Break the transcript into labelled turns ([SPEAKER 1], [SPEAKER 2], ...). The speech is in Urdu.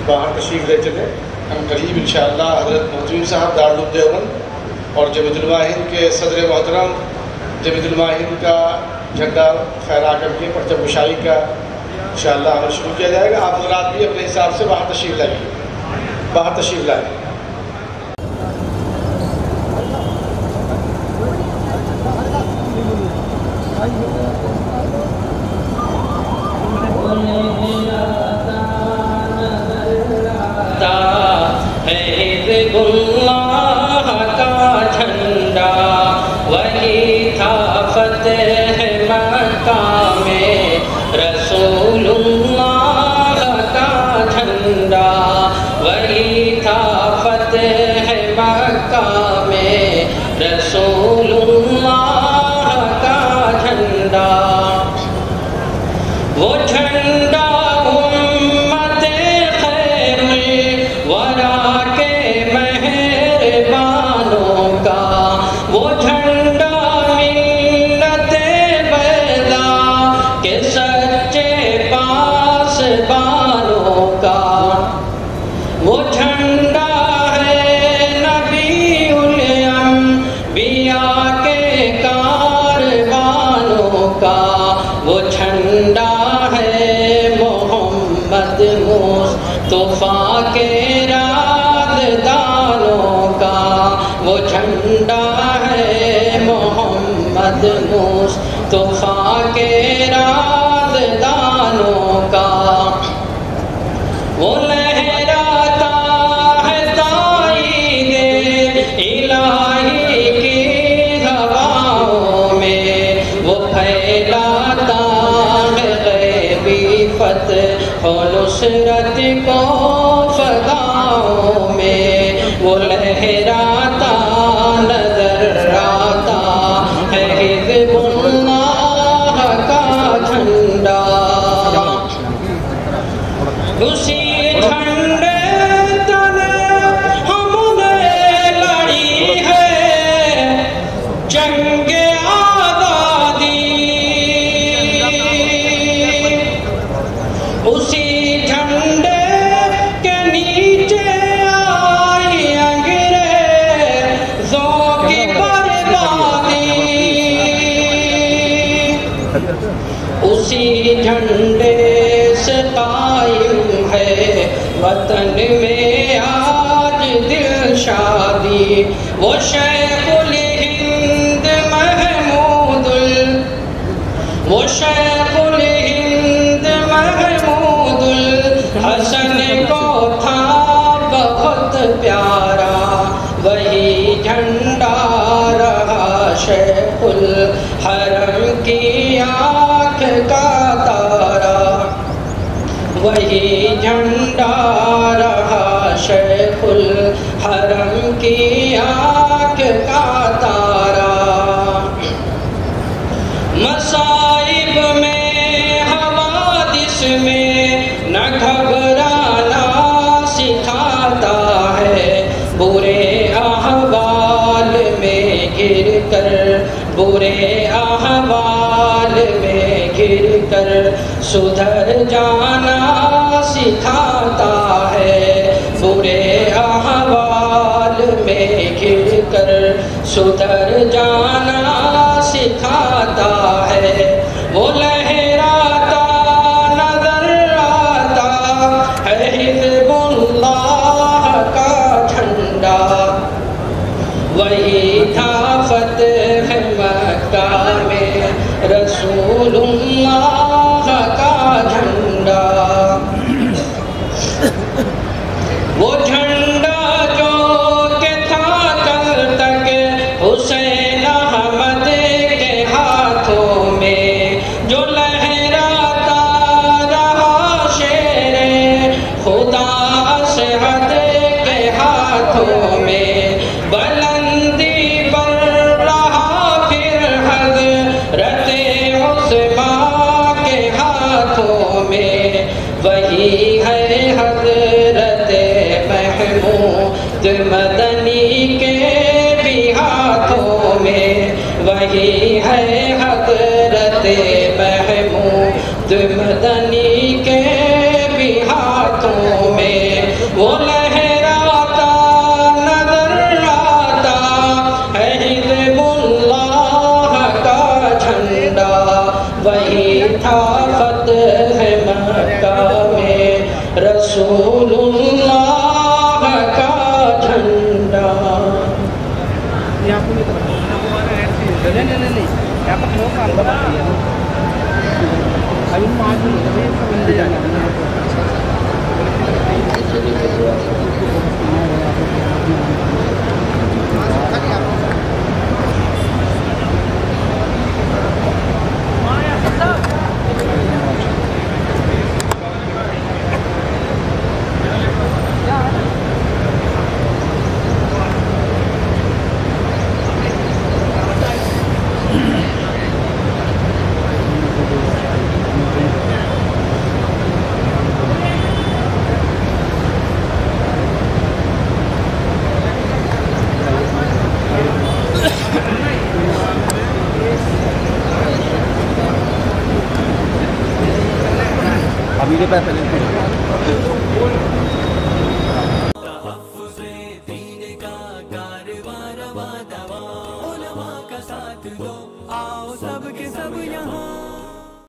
[SPEAKER 1] باہر تشریف لے چلے. ہم قریب انشاءاللہ حضرت محتمیم صاحب دارالعلوم دیوبند اور جمیعۃ علماء ہند کے صدر محترم جمیعۃ علماء ہند کا جھنڈا پھہرا کر کے پرچم گشائی کا انشاءاللہ عمل شروع کیا جائے گا. آپ حضرات بھی اپنے حساب سے باہر تشریف لائیں.
[SPEAKER 2] حزب اللہ کا جھنڈا وہی تھا فتح مکہ میں، رسول اللہ کا جھنڈا وہی تھا فتح مکہ میں، رسول اللہ کا جھنڈا. وہ جھنڈا امت خیر ورا کے مہربانوں کا، وہ جھنڈا ملت بیضا کے سچے پاسبانوں کا، وہ جھنڈا ہے نبی الانبیاء کے کاروانوں کا، وہ جھنڈا ہے محمد مصطفیٰ کے رازدانوں کا، وہ جھنڈا ہے محمد مصطفیٰ کے رازدانوں کا. وہ لہراتا ہے تائید الہی کی ہواؤں میں، وہ پھیلاتا ہے غیبی فتح و نصرت کو فضاؤں میں، وہ لہراتا نظر آتا ہے حزب اللہ کا جھنڈا. اسی جھنڈے تلے ہم نے لڑی ہے جنگ آزادی، اسی جھنڈے کے نیچے آئی انگریزوں کی بربادی، اسی جھنڈے سے قائم ہے وطن میں آج دل شادی. وہ شیخ الہند وہ شیخ الہند محمود الحسن کو تھا بہت پیارا، وہی جھنڈا رہا شیخ الحرم کی آنکھ کا تارا، وہی جھنڈا رہا شیخ الحرم کی آنکھ کا تارا. مصائب میں حوادث میں نہ گھبرانا سکھاتا ہے، برے احوال میں گر کر برے احوال میں گر کر سدھر جانا سکھاتا ہے، برے احوال میں گر کر سدھر جانا سکھاتا ہے. وہ لہراتا نظر آتا ہے حزب اللہ کا جھنڈا، وہی تھا فتح مکہ میں رسول اللہ کا جھنڈا. وہ جھنڈا جو کہ تھا کل تک حسین احمد کے ہاتھوں میں، جو لہراتا رہا شیر خدا اسعد کے ہاتھوں میں، بلندی پر رہا پھر حضرت عثمان کے ہاتھوں میں، وہی ہے حضرت محمود مدنی کے بھی ہاتھوں میں، وہی ہے حضرت محمود مدنی کے بھی ہاتھوں میں. وہ لہراتا نظر آتا ہے حزب اللہ کا جھنڈا، وہی تھا فتح مکہ میں رسول اللہ کا جھنڈا۔
[SPEAKER 3] ابھی کے پاس